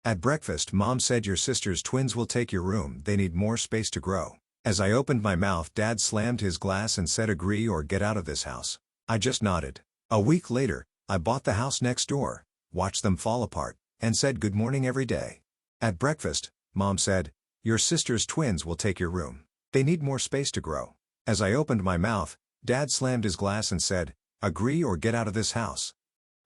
At breakfast, Mom said your sister's twins will take your room, they need more space to grow. As I opened my mouth, Dad slammed his glass and said agree or get out of this house. I just nodded. A week later, I bought the house next door, watched them fall apart, and said good morning every day. At breakfast, Mom said, your sister's twins will take your room. They need more space to grow. As I opened my mouth, Dad slammed his glass and said, agree or get out of this house.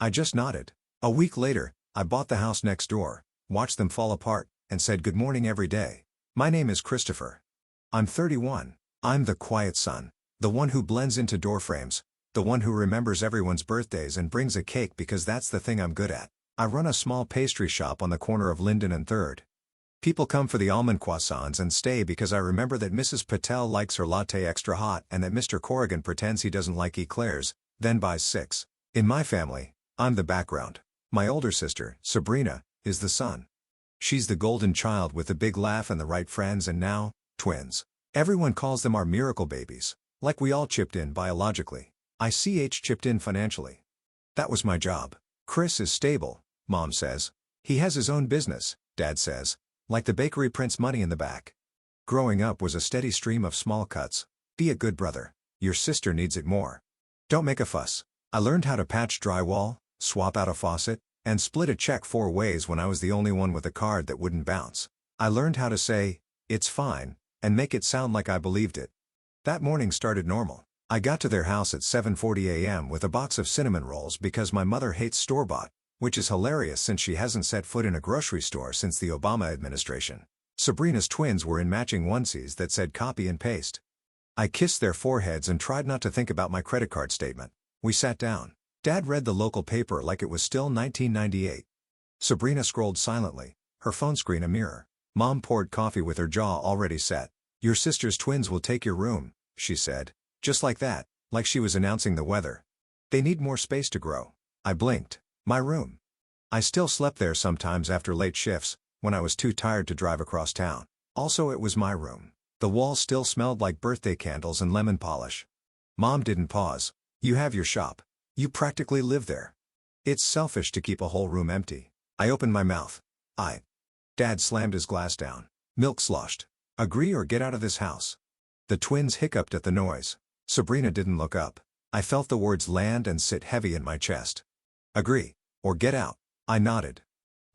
I just nodded. A week later, I bought the house next door, watched them fall apart, and said good morning every day. My name is Christopher. I'm 31. I'm the quiet son, the one who blends into doorframes, the one who remembers everyone's birthdays and brings a cake because that's the thing I'm good at. I run a small pastry shop on the corner of Linden and 3rd. People come for the almond croissants and stay because I remember that Mrs. Patel likes her latte extra hot and that Mr. Corrigan pretends he doesn't like eclairs, then buys 6. In my family, I'm the background. My older sister, Sabrina, is the sun. She's the golden child with the big laugh and the right friends, and now, twins. Everyone calls them our miracle babies, like we all chipped in biologically. ICH chipped in financially. That was my job. Chris is stable, Mom says. He has his own business, Dad says. Like the bakery prints money in the back. Growing up was a steady stream of small cuts. Be a good brother. Your sister needs it more. Don't make a fuss. I learned how to patch drywall, swap out a faucet, and split a check 4 ways when I was the only one with a card that wouldn't bounce. I learned how to say, it's fine, and make it sound like I believed it. That morning started normal. I got to their house at 7:40 a.m. with a box of cinnamon rolls because my mother hates store-bought, which is hilarious since she hasn't set foot in a grocery store since the Obama administration. Sabrina's twins were in matching onesies that said copy and paste. I kissed their foreheads and tried not to think about my credit card statement. We sat down. Dad read the local paper like it was still 1998. Sabrina scrolled silently, her phone screen a mirror. Mom poured coffee with her jaw already set. Your sister's twins will take your room, she said. Just like that, like she was announcing the weather. They need more space to grow. I blinked. My room. I still slept there sometimes after late shifts, when I was too tired to drive across town. Also, it was my room. The walls still smelled like birthday candles and lemon polish. Mom didn't pause. You have your shop. You practically live there. It's selfish to keep a whole room empty. I opened my mouth. Dad slammed his glass down. Milk sloshed. Agree or get out of this house. The twins hiccuped at the noise. Sabrina didn't look up. I felt the words land and sit heavy in my chest. Agree, or get out. I nodded.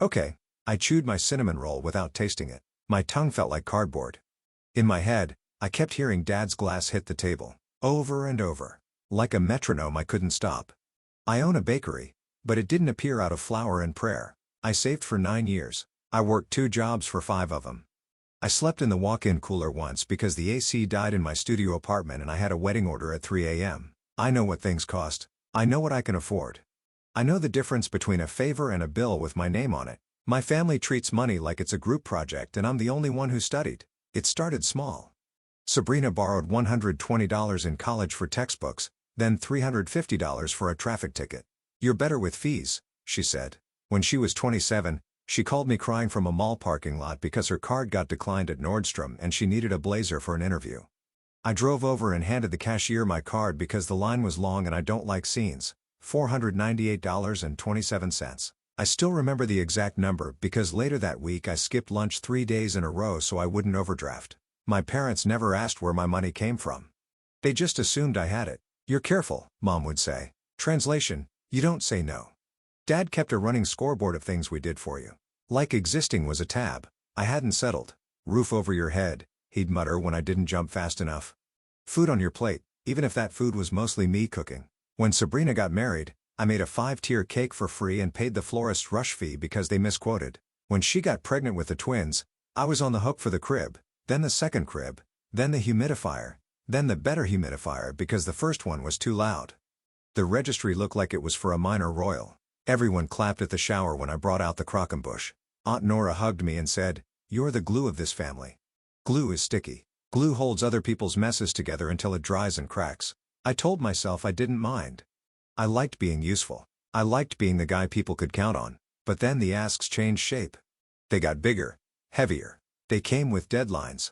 Okay. I chewed my cinnamon roll without tasting it. My tongue felt like cardboard. In my head, I kept hearing Dad's glass hit the table, over and over. Like a metronome, I couldn't stop. I own a bakery, but it didn't appear out of flour and prayer. I saved for 9 years. I worked 2 jobs for 5 of them. I slept in the walk-in cooler once because the AC died in my studio apartment and I had a wedding order at 3 a.m. I know what things cost. I know what I can afford. I know the difference between a favor and a bill with my name on it. My family treats money like it's a group project and I'm the only one who studied. It started small. Sabrina borrowed $120 in college for textbooks, then $350 for a traffic ticket. You're better with fees, she said. When she was 27, she called me crying from a mall parking lot because her card got declined at Nordstrom and she needed a blazer for an interview. I drove over and handed the cashier my card because the line was long and I don't like scenes. $498.27. I still remember the exact number because later that week I skipped lunch 3 days in a row so I wouldn't overdraft. My parents never asked where my money came from. They just assumed I had it. You're careful, Mom would say. Translation, you don't say no. Dad kept a running scoreboard of things we did for you. Like existing was a tab. I hadn't settled. Roof over your head, he'd mutter when I didn't jump fast enough. Food on your plate, even if that food was mostly me cooking. When Sabrina got married, I made a 5-tier cake for free and paid the florist's rush fee because they misquoted. When she got pregnant with the twins, I was on the hook for the crib, then the second crib, then the humidifier, then the better humidifier because the first one was too loud. The registry looked like it was for a minor royal. Everyone clapped at the shower when I brought out the croquembouche. Aunt Nora hugged me and said, "You're the glue of this family." Glue is sticky. Glue holds other people's messes together until it dries and cracks. I told myself I didn't mind. I liked being useful. I liked being the guy people could count on. But then the asks changed shape. They got bigger, heavier. They came with deadlines.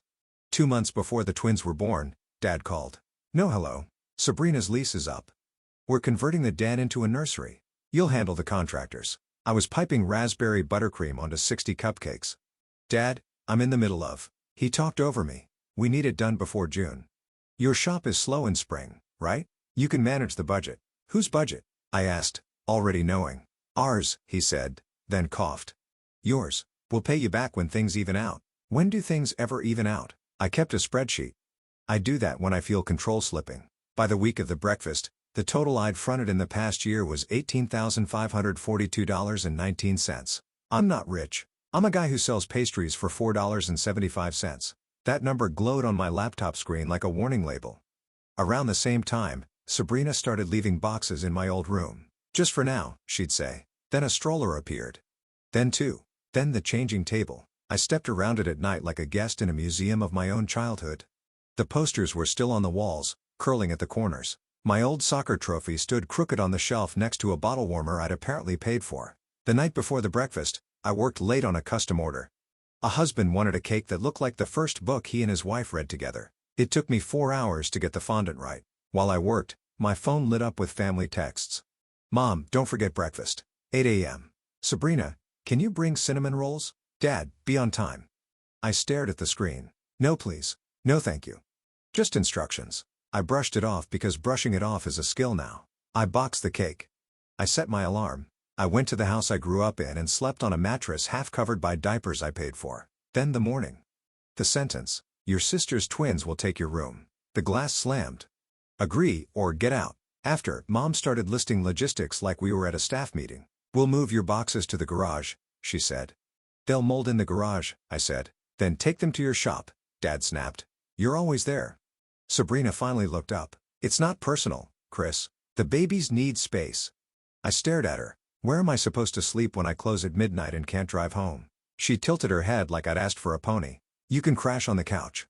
2 months before the twins were born, Dad called. "No, hello. Sabrina's lease is up. We're converting the den into a nursery. You'll handle the contractors." I was piping raspberry buttercream onto 60 cupcakes. Dad, I'm in the middle of. He talked over me. We need it done before June. Your shop is slow in spring, right? You can manage the budget. Whose budget? I asked, already knowing. Ours, he said, then coughed. Yours. We'll pay you back when things even out. When do things ever even out? I kept a spreadsheet. I do that when I feel control slipping. By the week of the breakfast, the total I'd fronted in the past year was $18,542.19. I'm not rich. I'm a guy who sells pastries for $4.75. That number glowed on my laptop screen like a warning label. Around the same time, Sabrina started leaving boxes in my old room. Just for now, she'd say. Then a stroller appeared. Then two. Then the changing table. I stepped around it at night like a guest in a museum of my own childhood. The posters were still on the walls, curling at the corners. My old soccer trophy stood crooked on the shelf next to a bottle warmer I'd apparently paid for. The night before the breakfast, I worked late on a custom order. A husband wanted a cake that looked like the first book he and his wife read together. It took me 4 hours to get the fondant right. While I worked, my phone lit up with family texts. Mom, don't forget breakfast. 8 a.m. Sabrina, can you bring cinnamon rolls? Dad, be on time. I stared at the screen. No please. No thank you. Just instructions. I brushed it off because brushing it off is a skill now. I boxed the cake. I set my alarm. I went to the house I grew up in and slept on a mattress half covered by diapers I paid for. Then the morning. The sentence, your sister's twins will take your room. The glass slammed. Agree or get out. After, Mom started listing logistics like we were at a staff meeting. We'll move your boxes to the garage, she said. They'll mold in the garage, I said. Then take them to your shop, Dad snapped. You're always there. Sabrina finally looked up. It's not personal, Chris. The babies need space. I stared at her. Where am I supposed to sleep when I close at midnight and can't drive home? She tilted her head like I'd asked for a pony. You can crash on the couch.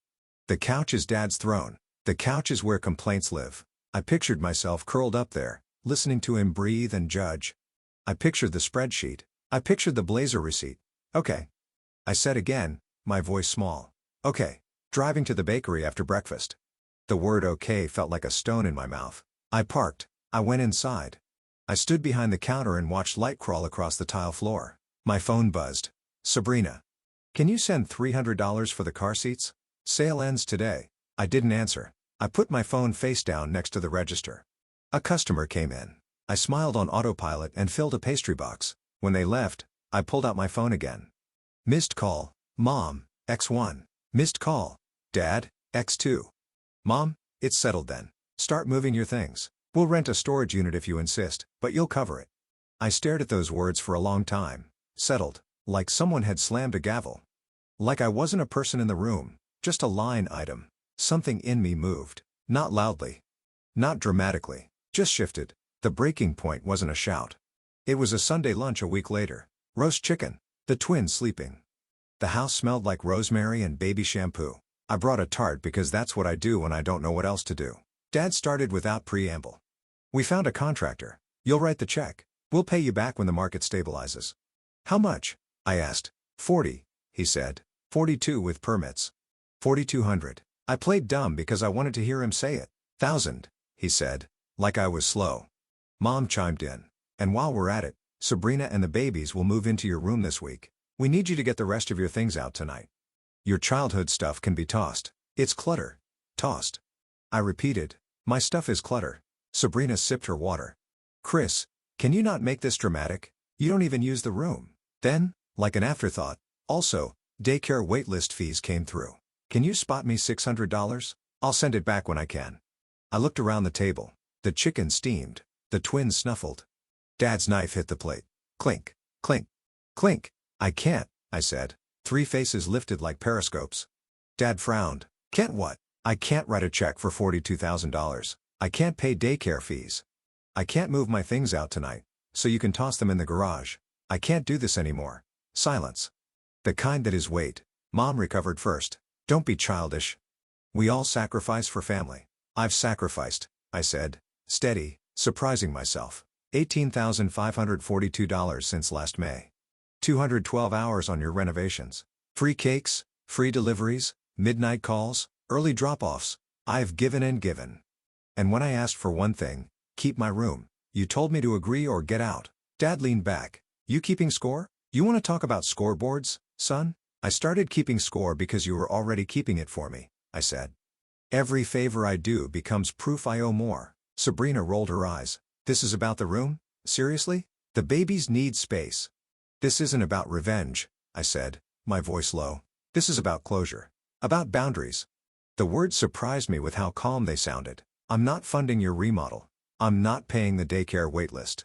The couch is Dad's throne. The couch is where complaints live. I pictured myself curled up there, listening to him breathe and judge. I pictured the spreadsheet. I pictured the blazer receipt. Okay. I said again, my voice small. Okay. Driving to the bakery after breakfast. The word okay felt like a stone in my mouth. I parked. I went inside. I stood behind the counter and watched light crawl across the tile floor. My phone buzzed. Sabrina. Can you send $300 for the car seats? Sale ends today. I didn't answer. I put my phone face down next to the register. A customer came in. I smiled on autopilot and filled a pastry box. When they left, I pulled out my phone again. Missed call, Mom, X1. Missed call, Dad, X2. Mom, it's settled then. Start moving your things. We'll rent a storage unit if you insist, but you'll cover it. I stared at those words for a long time. Settled, like someone had slammed a gavel. Like I wasn't a person in the room, just a line item. Something in me moved. Not loudly. Not dramatically. Just shifted. The breaking point wasn't a shout. It was a Sunday lunch a week later. Roast chicken. The twins sleeping. The house smelled like rosemary and baby shampoo. I brought a tart because that's what I do when I don't know what else to do. Dad started without preamble. We found a contractor. You'll write the check. We'll pay you back when the market stabilizes. How much? I asked. 40, he said. 42 with permits. 4,200. I played dumb because I wanted to hear him say it. 1,000, he said, like I was slow. Mom chimed in. And while we're at it, Sabrina and the babies will move into your room this week. We need you to get the rest of your things out tonight. Your childhood stuff can be tossed. It's clutter. Tossed. I repeated, my stuff is clutter. Sabrina sipped her water. Chris, can you not make this dramatic? You don't even use the room. Then, like an afterthought, also, daycare waitlist fees came through. Can you spot me $600? I'll send it back when I can. I looked around the table. The chicken steamed. The twins snuffled. Dad's knife hit the plate. Clink, clink, clink. I can't, I said. 3 faces lifted like periscopes. Dad frowned. Can't what? I can't write a check for $42,000. I can't pay daycare fees. I can't move my things out tonight, so you can toss them in the garage. I can't do this anymore. Silence. The kind that is wait. Mom recovered first. Don't be childish. We all sacrifice for family. I've sacrificed, I said, steady, surprising myself. $18,542 since last May. 212 hours on your renovations. Free cakes, free deliveries, midnight calls, early drop-offs. I've given and given. And when I asked for one thing, keep my room, you told me to agree or get out. Dad leaned back. You keeping score? You want to talk about scoreboards, son? I started keeping score because you were already keeping it for me, I said. Every favor I do becomes proof I owe more. Sabrina rolled her eyes. This is about the room? Seriously? The babies need space. This isn't about revenge, I said, my voice low. This is about closure. About boundaries. The words surprised me with how calm they sounded. I'm not funding your remodel. I'm not paying the daycare waitlist.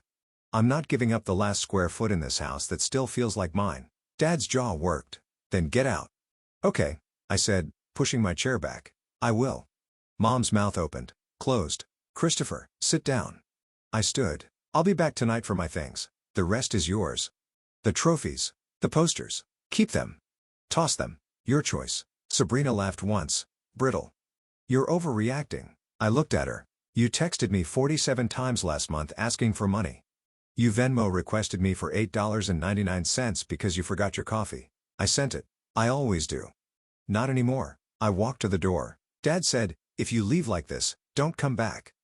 I'm not giving up the last square foot in this house that still feels like mine. Dad's jaw worked. Then get out. Okay, I said, pushing my chair back. I will. Mom's mouth opened, closed. Christopher, sit down. I stood. I'll be back tonight for my things. The rest is yours. The trophies. The posters. Keep them. Toss them. Your choice. Sabrina laughed once. Brittle. You're overreacting. I looked at her. You texted me 47 times last month asking for money. You Venmo requested me for $8.99 because you forgot your coffee. I sent it. I always do. Not anymore. I walked to the door. Dad said, if you leave like this, don't come back.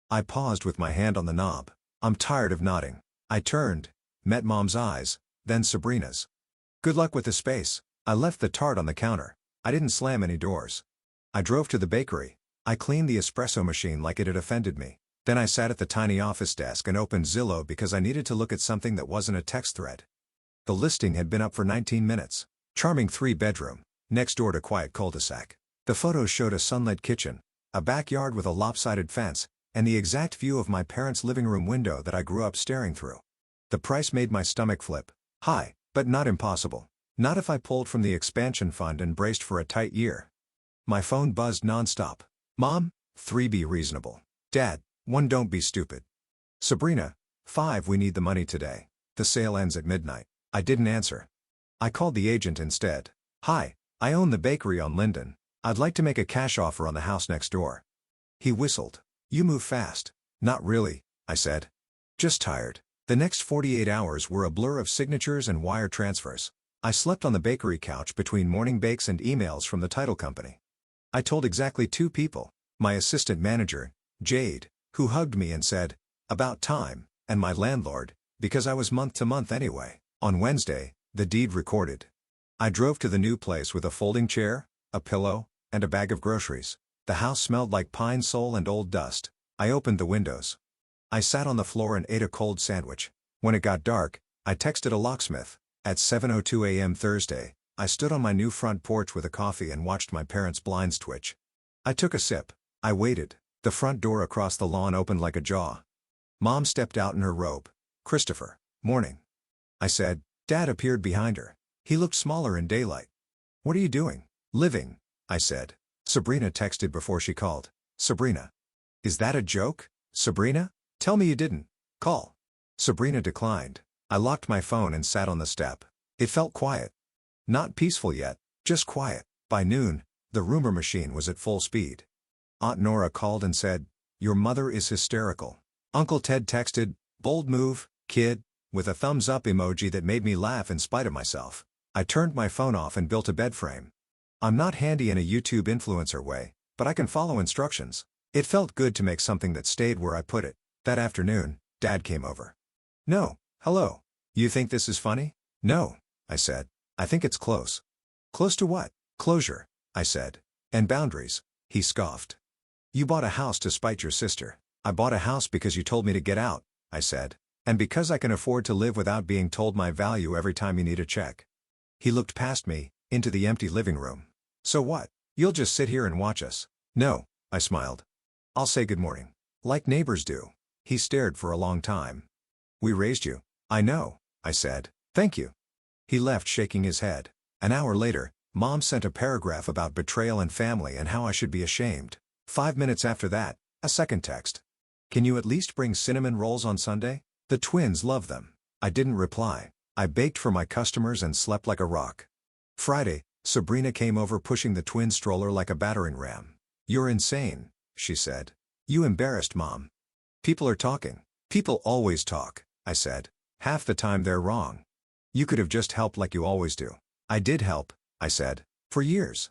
I paused with my hand on the knob. I'm tired of nodding. I turned, met Mom's eyes, then Sabrina's. Good luck with the space. I left the tart on the counter. I didn't slam any doors. I drove to the bakery. I cleaned the espresso machine like it had offended me. Then I sat at the tiny office desk and opened Zillow because I needed to look at something that wasn't a text thread. The listing had been up for 19 minutes. Charming 3-bedroom, next door to quiet cul-de-sac. The photos showed a sunlit kitchen, a backyard with a lopsided fence, and the exact view of my parents' living room window that I grew up staring through. The price made my stomach flip. High, but not impossible. Not if I pulled from the expansion fund and braced for a tight year. My phone buzzed nonstop. Mom, 3, be reasonable. Dad, 1, don't be stupid. Sabrina, 5, we need the money today. The sale ends at midnight. I didn't answer. I called the agent instead. Hi, I own the bakery on Linden. I'd like to make a cash offer on the house next door. He whistled. You move fast. Not really, I said. Just tired. The next 48 hours were a blur of signatures and wire transfers. I slept on the bakery couch between morning bakes and emails from the title company. I told exactly 2 people, my assistant manager, Jade, who hugged me and said, about time, and my landlord, because I was month to month anyway. On Wednesday, the deed recorded. I drove to the new place with a folding chair, a pillow, and a bag of groceries. The house smelled like pine sol and old dust. I opened the windows. I sat on the floor and ate a cold sandwich. When it got dark, I texted a locksmith. At 7:02 a.m. Thursday, I stood on my new front porch with a coffee and watched my parents' blinds twitch. I took a sip. I waited. The front door across the lawn opened like a jaw. Mom stepped out in her robe. Christopher, morning. I said. Dad appeared behind her. He looked smaller in daylight. What are you doing? Living, I said. Sabrina texted before she called. Sabrina. Is that a joke? Sabrina? Tell me you didn't. Call. Sabrina declined. I locked my phone and sat on the step. It felt quiet. Not peaceful yet, just quiet. By noon, the rumor machine was at full speed. Aunt Nora called and said, your mother is hysterical. Uncle Ted texted, bold move, kid, with a thumbs up emoji that made me laugh in spite of myself. I turned my phone off and built a bed frame. I'm not handy in a YouTube influencer way, but I can follow instructions. It felt good to make something that stayed where I put it. That afternoon, Dad came over. No, hello. You think this is funny? No, I said. I think it's close. Close to what? Closure, I said. And boundaries, he scoffed. You bought a house to spite your sister. I bought a house because you told me to get out, I said. And because I can afford to live without being told my value every time you need a check. He looked past me, into the empty living room. So what? You'll just sit here and watch us? No, I smiled. I'll say good morning. Like neighbors do. He stared for a long time. We raised you. I know, I said. Thank you. He left shaking his head. An hour later, Mom sent a paragraph about betrayal and family and how I should be ashamed. 5 minutes after that, a second text. Can you at least bring cinnamon rolls on Sunday? The twins love them. I didn't reply. I baked for my customers and slept like a rock. Friday, Sabrina came over pushing the twin stroller like a battering ram. You're insane, she said. You embarrassed Mom. People are talking. People always talk, I said. Half the time they're wrong. You could have just helped like you always do. I did help, I said. For years.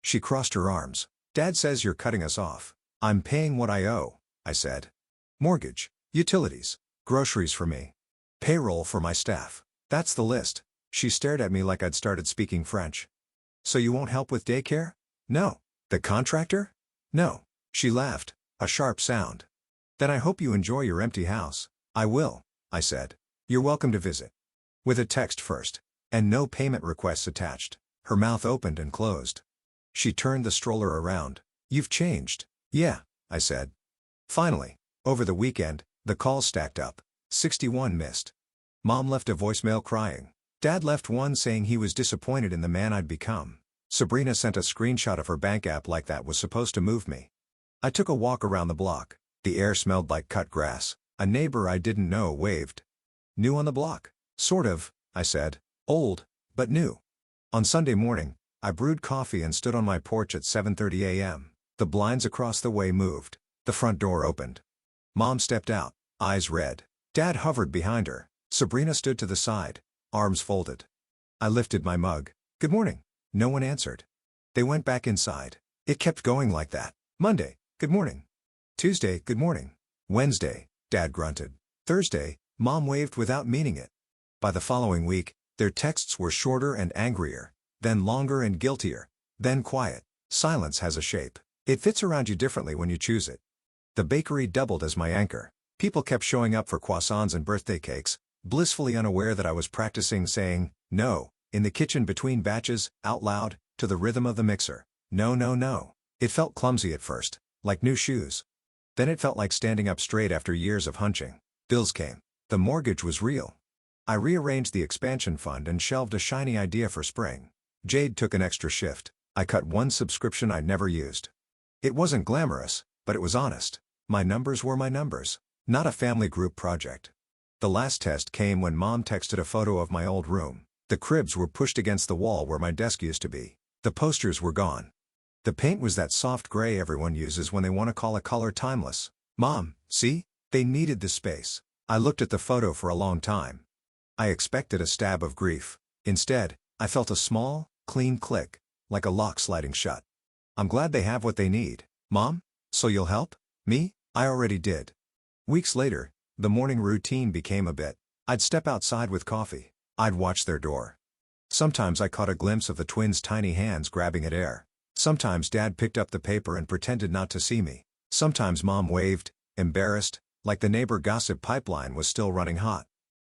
She crossed her arms. Dad says you're cutting us off. I'm paying what I owe, I said. Mortgage, utilities, groceries for me. Payroll for my staff. That's the list. She stared at me like I'd started speaking French. So you won't help with daycare? No. The contractor? No. She laughed, a sharp sound. Then I hope you enjoy your empty house. I will, I said. You're welcome to visit. With a text first. And no payment requests attached. Her mouth opened and closed. She turned the stroller around. You've changed. Yeah, I said. Finally, over the weekend, the calls stacked up. 61 missed. Mom left a voicemail crying. Dad left one saying he was disappointed in the man I'd become. Sabrina sent a screenshot of her bank app like that was supposed to move me. I took a walk around the block. The air smelled like cut grass. A neighbor I didn't know waved. New on the block? Sort of, I said. Old, but new. On Sunday morning, I brewed coffee and stood on my porch at 7:30 a.m. The blinds across the way moved. The front door opened. Mom stepped out, eyes red. Dad hovered behind her. Sabrina stood to the side, arms folded. I lifted my mug. Good morning. No one answered. They went back inside. It kept going like that. Monday, good morning. Tuesday, good morning. Wednesday, Dad grunted. Thursday, Mom waved without meaning it. By the following week, their texts were shorter and angrier, then longer and guiltier, then quiet. Silence has a shape. It fits around you differently when you choose it. The bakery doubled as my anchor. People kept showing up for croissants and birthday cakes, blissfully unaware that I was practicing saying, no, in the kitchen between batches, out loud, to the rhythm of the mixer. No, no, no. It felt clumsy at first, like new shoes. Then it felt like standing up straight after years of hunching. Bills came. The mortgage was real. I rearranged the expansion fund and shelved a shiny idea for spring. Jade took an extra shift. I cut one subscription I'd never used. It wasn't glamorous, but it was honest. My numbers were my numbers, not a family group project. The last test came when Mom texted a photo of my old room. The cribs were pushed against the wall where my desk used to be. The posters were gone. The paint was that soft gray everyone uses when they want to call a color timeless. Mom, see? They needed the space. I looked at the photo for a long time. I expected a stab of grief. Instead, I felt a small, clean click, like a lock sliding shut. I'm glad they have what they need. Mom? So you'll help? Me? I already did. Weeks later, the morning routine became a bit. I'd step outside with coffee. I'd watch their door. Sometimes I caught a glimpse of the twins' tiny hands grabbing at air. Sometimes Dad picked up the paper and pretended not to see me. Sometimes Mom waved, embarrassed, like the neighbor gossip pipeline was still running hot.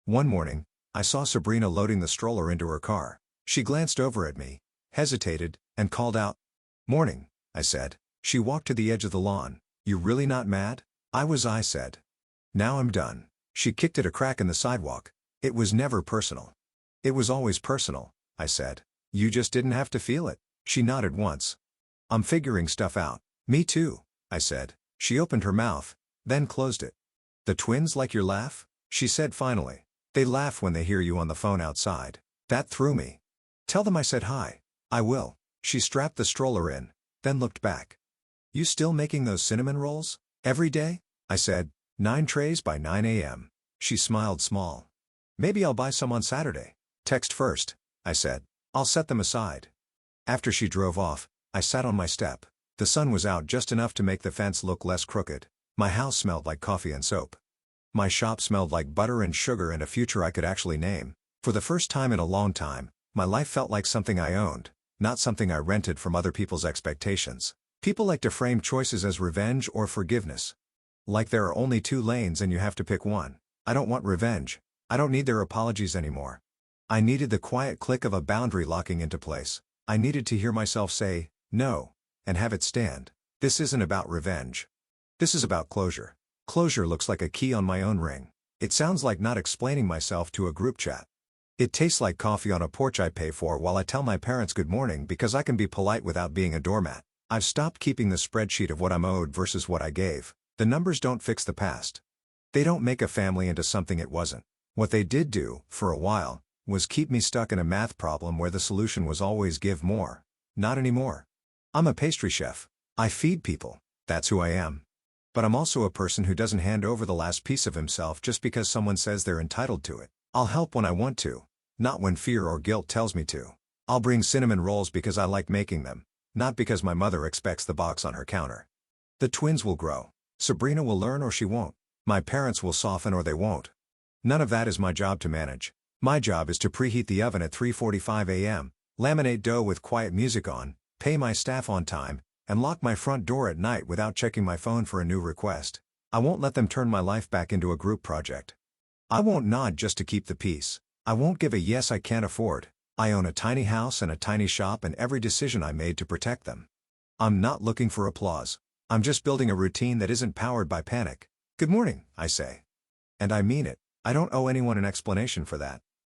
One morning, I saw Sabrina loading the stroller into her car. She glanced over at me, hesitated, and called out. Morning, I said. She walked to the edge of the lawn. You really not mad? I said. Now I'm done. She kicked at a crack in the sidewalk. It was never personal. It was always personal, I said. You just didn't have to feel it. She nodded once. I'm figuring stuff out. Me too, I said. She opened her mouth, then closed it. The twins like your laugh? She said finally. They laugh when they hear you on the phone outside. That threw me. Tell them I said hi. I will. She strapped the stroller in, then looked back. You still making those cinnamon rolls? Every day? I said. 9 trays by 9 a.m. She smiled small. Maybe I'll buy some on Saturday. Text first, I said. I'll set them aside. After she drove off, I sat on my step. The sun was out just enough to make the fence look less crooked. My house smelled like coffee and soap. My shop smelled like butter and sugar and a future I could actually name. For the first time in a long time, my life felt like something I owned, not something I rented from other people's expectations. People like to frame choices as revenge or forgiveness. Like there are only 2 lanes and you have to pick one. I don't want revenge. I don't need their apologies anymore. I needed the quiet click of a boundary locking into place. I needed to hear myself say, no, and have it stand. This isn't about revenge. This is about closure. Closure looks like a key on my own ring. It sounds like not explaining myself to a group chat. It tastes like coffee on a porch I pay for while I tell my parents good morning because I can be polite without being a doormat. I've stopped keeping the spreadsheet of what I'm owed versus what I gave. The numbers don't fix the past. They don't make a family into something it wasn't. What they did do, for a while, was keep me stuck in a math problem where the solution was always give more. Not anymore. I'm a pastry chef. I feed people. That's who I am. But I'm also a person who doesn't hand over the last piece of himself just because someone says they're entitled to it. I'll help when I want to, not when fear or guilt tells me to. I'll bring cinnamon rolls because I like making them, not because my mother expects the box on her counter. The twins will grow. Sabrina will learn or she won't. My parents will soften or they won't. None of that is my job to manage. My job is to preheat the oven at 3:45 a.m., laminate dough with quiet music on, pay my staff on time, and lock my front door at night without checking my phone for a new request. I won't let them turn my life back into a group project. I won't nod just to keep the peace. I won't give a yes I can't afford. I own a tiny house and a tiny shop, and every decision I made to protect them. I'm not looking for applause. I'm just building a routine that isn't powered by panic. Good morning, I say. And I mean it. I don't owe anyone an explanation for that.